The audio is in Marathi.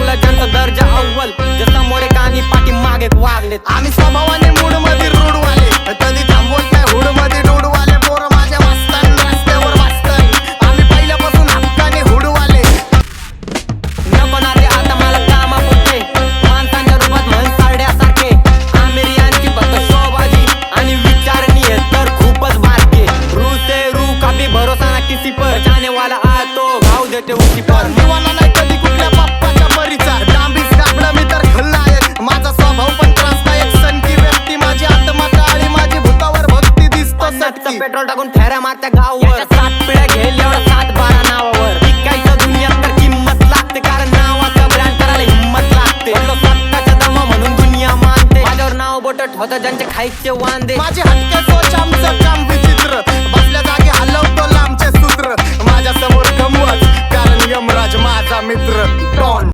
ठेवला ज्यांचा दर्जा अव्वल, जसा मोरे कानी पाठी मागे वागलेत. आम्ही स्वभावाने मूड मध्ये रूढवाले, कधी थांबवत नाही हुड मध्ये डोडवाले. पोरं माझ्या वाचतान रस्त्यावर वाचतान, आम्ही पहिल्यापासून हक्काने हुडवाले. नको नाते आता मला कामापुरते, माणसांच्या रूपात म्हणसारड्यासारखे. आमिरियांची फक्त शोबाजी आणि विचारणीय तर खूपच बारके. रू से रू कभी भरोसा ना किसी पर, जाने वाला आतो घाव देते उसी पर. निवाला नाही कधी कुठल्या बाप्पाच्या परीचा, डांबीस कापडा मी तर खलनायक. माझा स्वभाव पण त्रासदायक, सनकी व्यक्ती माझी आत्मा काळी, माझी भूतावर भक्ती दिसतो सटकी. पेट्रोल टाकून फेऱ्या मारत्या गावावर, 7 पिढ्या घेईल एवढा 7-12 नावावर. विकायचं दुनियात तर किंमत लागते, कारण नावाचा ब्रँड करायला हिंमत लागते. पडलो स्वतःच्या दमा म्हणून दुनिया मानते, माझ्यावर नाव बोटत होतं ज्यांचे खायचे वांदे. माझे हटके सोच आमचं काम विचित्र, बसल्या जागी हलवतो लांबचे सूत्र. माझ्या समोर गमवत कारण यमराज माझा मित्र.